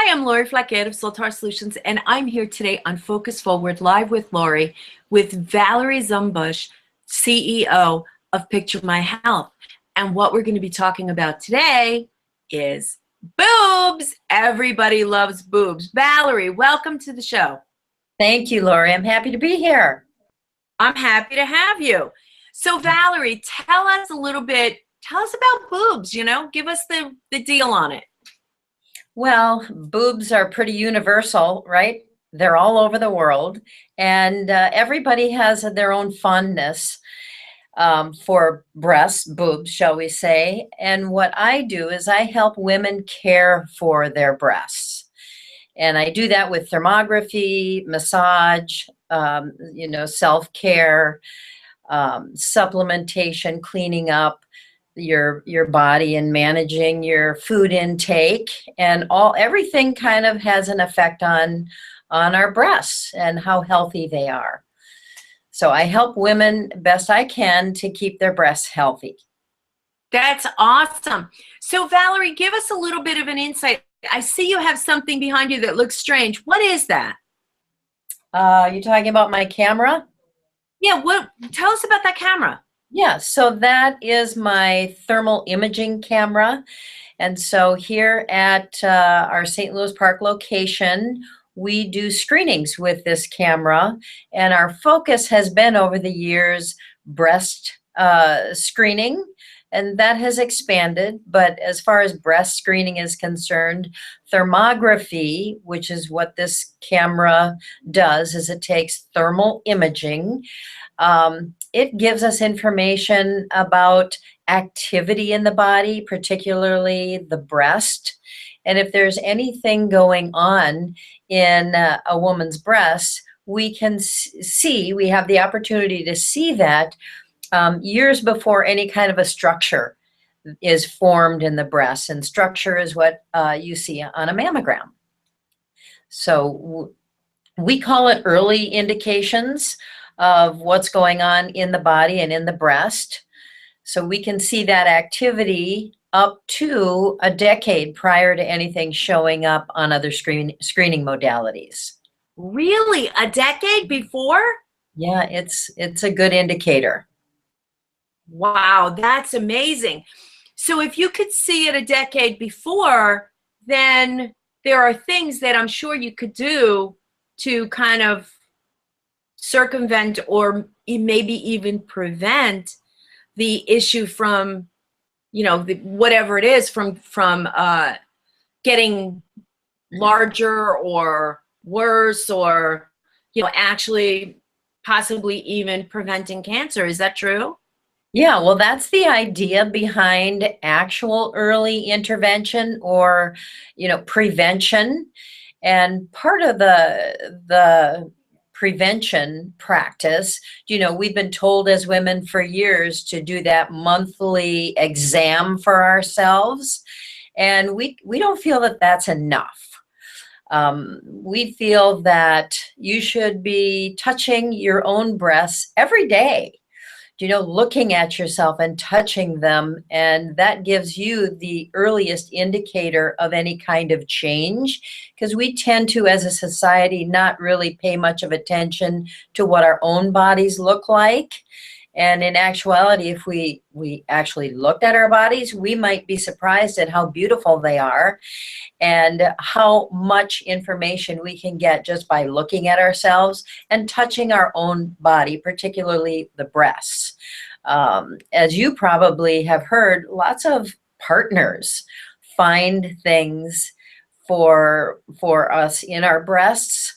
Hi, I'm Lauri Flaquer of Soltar Solutions, and I'm here today on Focus Forward Live with Lauri with Valerie Zumbusch, CEO of Picture My Health. And what we're going to be talking about today is boobs. Everybody loves boobs. Valerie, welcome to the show. Thank you, Lauri. I'm happy to be here. I'm happy to have you. So, Valerie, tell us about boobs, give us the deal on it. Well, boobs are pretty universal, right? They're all over the world, and everybody has their own fondness for breasts, boobs, shall we say. And what I do is I help women care for their breasts. And I do that with thermography, massage, self-care, supplementation, cleaning up your body and managing your food intake, and everything kind of has an effect on our breasts and how healthy they are. So I help women best I can to keep their breasts healthy. That's awesome. So Valerie, give us a little bit of an insight. I see you have something behind you that looks strange. What is that? You talking about my camera? Yeah, tell us about that camera. Yeah, so that is my thermal imaging camera. And so here at our St. Louis Park location, we do screenings with this camera. And our focus has been over the years breast screening, and that has expanded. But as far as breast screening is concerned, thermography, which is what this camera does, is it takes thermal imaging. It gives us information about activity in the body, particularly the breast. And if there's anything going on in a woman's breast, we can we have the opportunity to see that years before any kind of a structure is formed in the breast. And structure is what you see on a mammogram. So we call it early indications of what's going on in the body and in the breast. So we can see that activity up to a decade prior to anything showing up on other screening modalities. Really? A decade before? Yeah, it's a good indicator. Wow, that's amazing. So if you could see it a decade before, then there are things that I'm sure you could do to kind of circumvent or maybe even prevent the issue from, whatever it is, from getting larger or worse, or actually possibly even preventing cancer. Is that true? Yeah, well, that's the idea behind actual early intervention or, prevention. And part of the prevention practice, we've been told as women for years to do that monthly exam for ourselves. And we don't feel that that's enough. We feel that you should be touching your own breasts every day, looking at yourself and touching them. And that gives you the earliest indicator of any kind of change, because we tend to, as a society, not really pay much of attention to what our own bodies look like. And in actuality, if we actually looked at our bodies, we might be surprised at how beautiful they are and how much information we can get just by looking at ourselves and touching our own body, particularly the breasts. As you probably have heard, lots of partners find things for us in our breasts,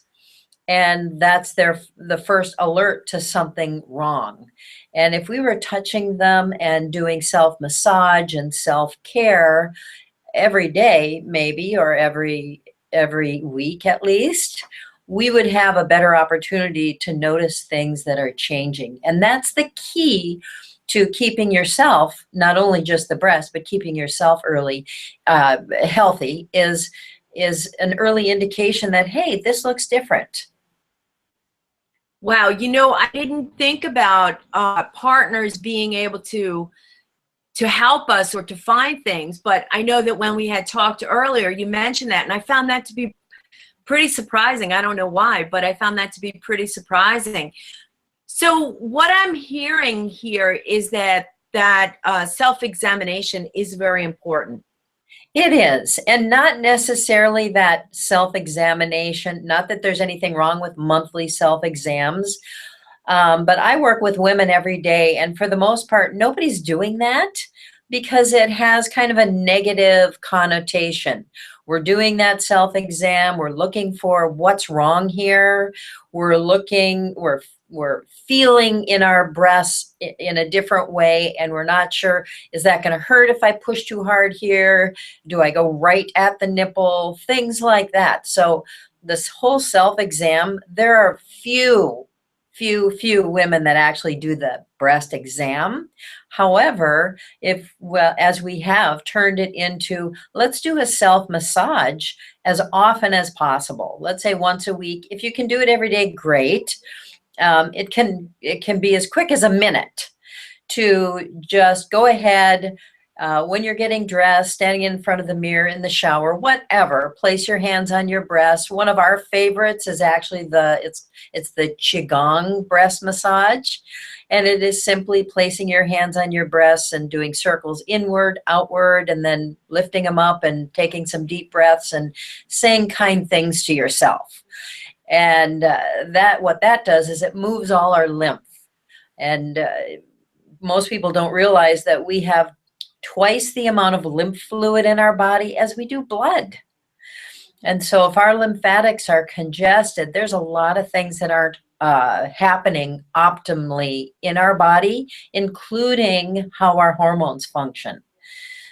and that's the first alert to something wrong. And if we were touching them and doing self-massage and self-care every day, maybe, or every week at least, we would have a better opportunity to notice things that are changing. And that's the key to keeping yourself, not only just the breast, but keeping yourself early healthy is an early indication that, hey, this looks different. Wow, I didn't think about partners being able to to help us or to find things. But I know that when we had talked earlier, you mentioned that, and I found that to be pretty surprising. I don't know why, but I found that to be pretty surprising. So what I'm hearing here is that self-examination is very important. It is, and not necessarily that self-examination, not that there's anything wrong with monthly self-exams, but I work with women every day, and for the most part, nobody's doing that because it has kind of a negative connotation. We're doing that self-exam, we're looking for what's wrong here, we're feeling in our breasts in a different way, and we're not sure, is that going to hurt if I push too hard here? Do I go right at the nipple? Things like that. So this whole self-exam, there are few women that actually do the breast exam. However, as we have turned it into, let's do a self massage as often as possible. Let's say once a week. If you can do it every day, great. It can be as quick as a minute to just go ahead when you're getting dressed, standing in front of the mirror, in the shower, whatever, place your hands on your breast. One of our favorites is actually it's the Qigong breast massage. And it is simply placing your hands on your breasts and doing circles inward, outward, and then lifting them up and taking some deep breaths and saying kind things to yourself. And what that does is it moves all our lymph. And most people don't realize that we have twice the amount of lymph fluid in our body as we do blood. And so if our lymphatics are congested, there's a lot of things that aren't happening optimally in our body, including how our hormones function.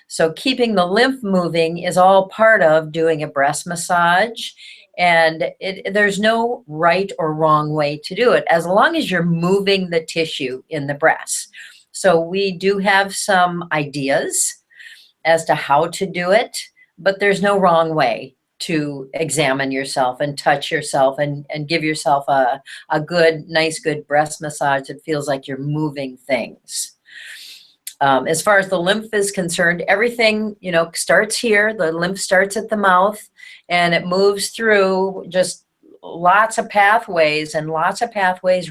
So keeping the lymph moving is all part of doing a breast massage. And there's no right or wrong way to do it, as long as you're moving the tissue in the breast. So we do have some ideas as to how to do it, but there's no wrong way to examine yourself and touch yourself and give yourself a nice, good breast massage that feels like you're moving things. As far as the lymph is concerned, everything, starts here. The lymph starts at the mouth and it moves through just lots of pathways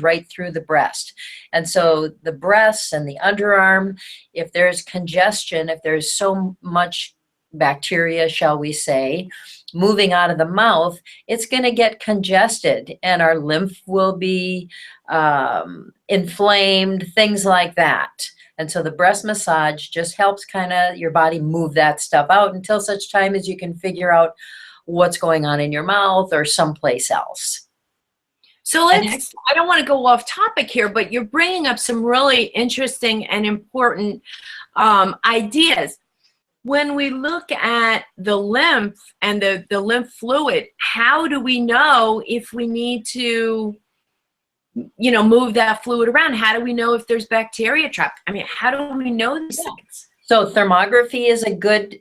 right through the breast. And so the breasts and the underarm, if there's congestion, if there's so much bacteria, shall we say, moving out of the mouth, it's going to get congested and our lymph will be inflamed, things like that. And so the breast massage just helps kind of your body move that stuff out until such time as you can figure out what's going on in your mouth or someplace else. So I don't want to go off topic here, but you're bringing up some really interesting and important ideas. When we look at the lymph and the lymph fluid, how do we know if we need to, move that fluid around? How do we know if there's bacteria trapped? I mean, how do we know these things? So thermography is a good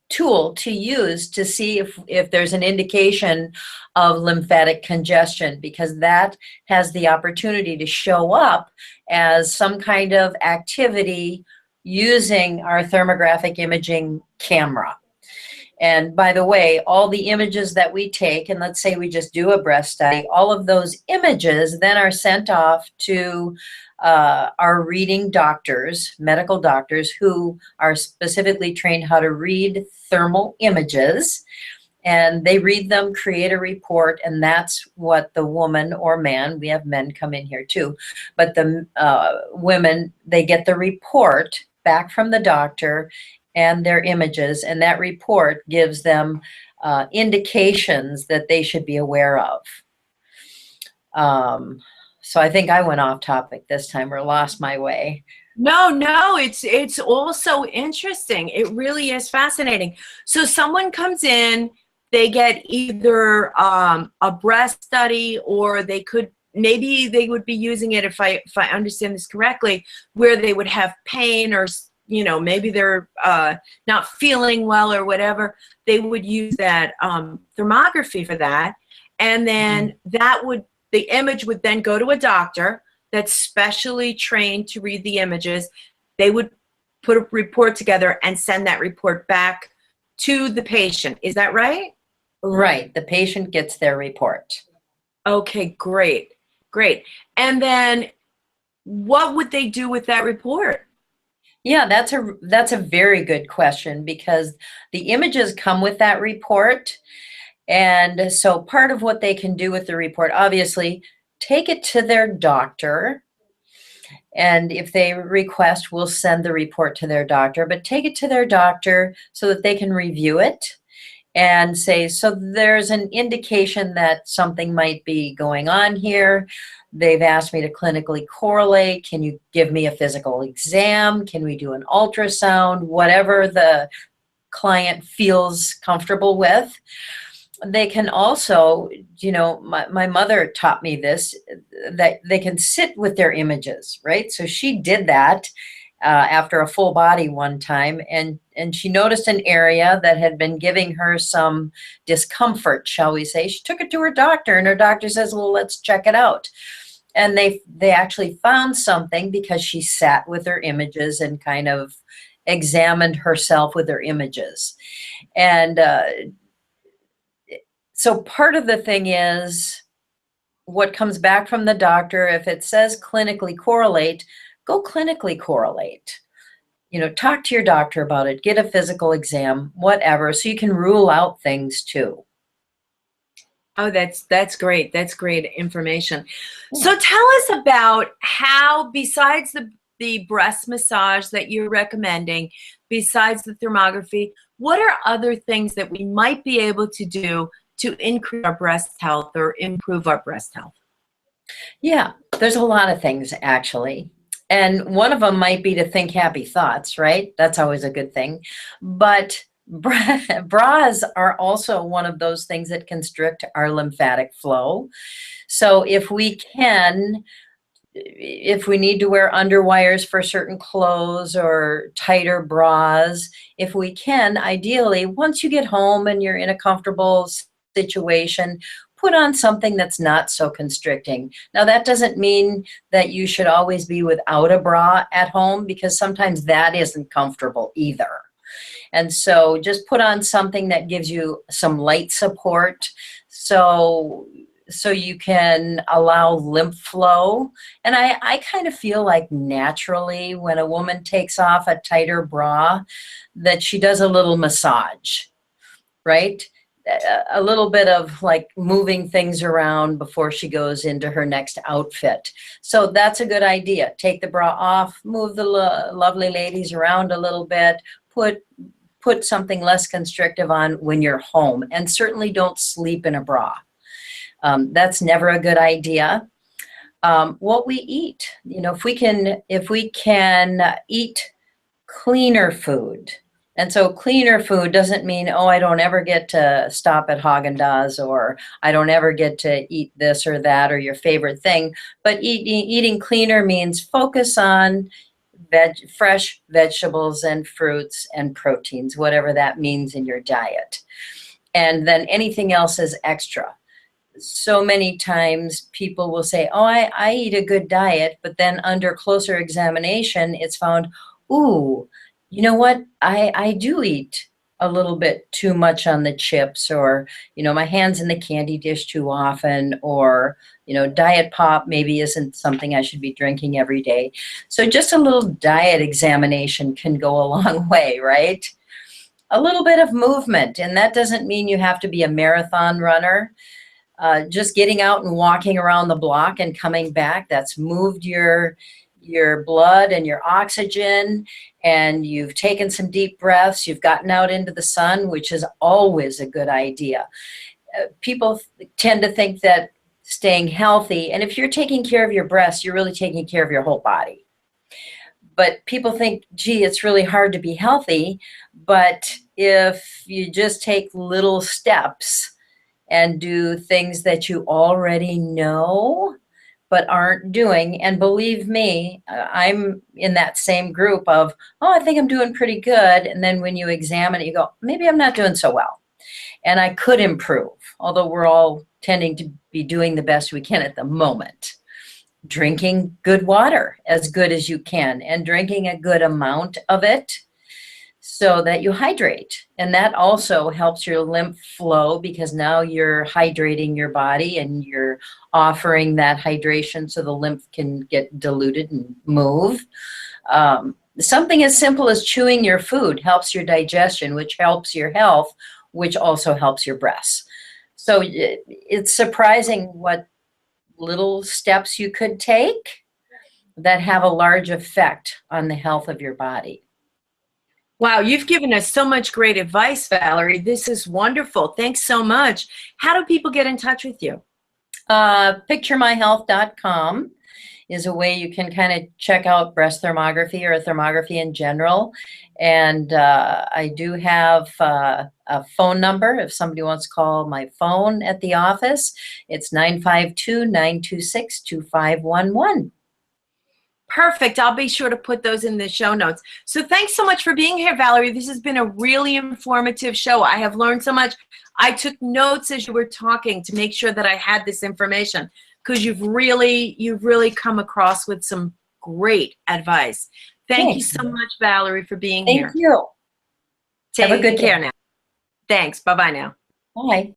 tool to use to see if there's an indication of lymphatic congestion, because that has the opportunity to show up as some kind of activity using our thermographic imaging camera. And by the way, all the images that we take, and let's say we just do a breast study, all of those images then are sent off to our reading doctors, medical doctors, who are specifically trained how to read thermal images. And they read them, create a report, and that's what the woman or man, we have men come in here too, but the women, they get the report back from the doctor and their images, and that report gives them indications that they should be aware of. So I think I went off topic this time or lost my way. No, it's also interesting. It really is fascinating. So someone comes in, they get either a breast study, or maybe they would be using it, if I understand this correctly, where they would have pain, or maybe they're not feeling well or whatever. They would use that thermography for that, and then the image would then go to a doctor that's specially trained to read the images. They would put a report together and send that report back to the patient. Is that right? Right. The patient gets their report. Okay, great. Great. And then what would they do with that report? Yeah, that's a very good question, because the images come with that report. And so part of what they can do with the report, obviously, take it to their doctor. And if they request, we'll send the report to their doctor, but take it to their doctor so that they can review it and say, so there's an indication that something might be going on here. They've asked me to clinically correlate. Can you give me a physical exam? Can we do an ultrasound? Whatever the client feels comfortable with. They can also, my mother taught me this, that they can sit with their images, right? So she did that after a full body one time, and she noticed an area that had been giving her some discomfort, shall we say. She took it to her doctor, and her doctor says, well, let's check it out. And they actually found something because she sat with her images and kind of examined herself with her images. And so part of the thing is what comes back from the doctor. If it says clinically correlate, go clinically correlate. Talk to your doctor about it, get a physical exam, whatever, so you can rule out things too. Oh, that's great. That's great information. Yeah. So tell us about how, besides the breast massage that you're recommending, besides the thermography, what are other things that we might be able to do to increase our breast health or improve our breast health? Yeah, there's a lot of things, actually. And one of them might be to think happy thoughts, right? That's always a good thing. But bras are also one of those things that constrict our lymphatic flow. So if we need to wear underwires for certain clothes or tighter bras, if we can, ideally, once you get home and you're in a comfortable situation, put on something that's not so constricting. Now, that doesn't mean that you should always be without a bra at home, because sometimes that isn't comfortable either. And so just put on something that gives you some light support so you can allow lymph flow. And I kind of feel like naturally when a woman takes off a tighter bra that she does a little massage, right? A little bit of like moving things around before she goes into her next outfit. So that's a good idea. Take the bra off, move the lovely ladies around a little bit, put something less constrictive on when you're home, and certainly don't sleep in a bra. That's never a good idea. What we eat, if we can eat cleaner food. And so cleaner food doesn't mean, oh, I don't ever get to stop at Haagen-Dazs, or I don't ever get to eat this or that or your favorite thing. But eating cleaner means focus on fresh vegetables and fruits and proteins, whatever that means in your diet. And then anything else is extra. So many times people will say, oh, I eat a good diet, but then under closer examination, it's found, ooh, you know what? I do eat a little bit too much on the chips, or, my hand's in the candy dish too often, or, diet pop maybe isn't something I should be drinking every day. So just a little diet examination can go a long way, right? A little bit of movement, and that doesn't mean you have to be a marathon runner. Just getting out and walking around the block and coming back, that's moved your blood and your oxygen, and you've taken some deep breaths, you've gotten out into the sun, which is always a good idea. People tend to think that staying healthy, and if you're taking care of your breasts, you're really taking care of your whole body. But people think, gee, it's really hard to be healthy. But if you just take little steps and do things that you already know but aren't doing, and believe me, I'm in that same group of, oh, I think I'm doing pretty good. And then when you examine it, you go, maybe I'm not doing so well. And I could improve, although we're all tending to be doing the best we can at the moment. drinking good water, as good as you can, and drinking a good amount of it so that you hydrate. And that also helps your lymph flow, because now you're hydrating your body and you're offering that hydration so the lymph can get diluted and move. Something as simple as chewing your food helps your digestion, which helps your health, which also helps your breasts. So it's surprising what little steps you could take that have a large effect on the health of your body. Wow, you've given us so much great advice, Valerie. This is wonderful. Thanks so much. How do people get in touch with you? Picturemyhealth.com is a way you can kind of check out breast thermography or thermography in general. And I do have a phone number if somebody wants to call my phone at the office. It's 952-926-2511. Perfect. I'll be sure to put those in the show notes. So thanks so much for being here, Valerie. This has been a really informative show. I have learned so much. I took notes as you were talking to make sure that I had this information, because you've really come across with some great advice. Thank you so much, Valerie, for being here. Thank you. Take Have a good care day. now. Thanks. Bye-bye now. Bye.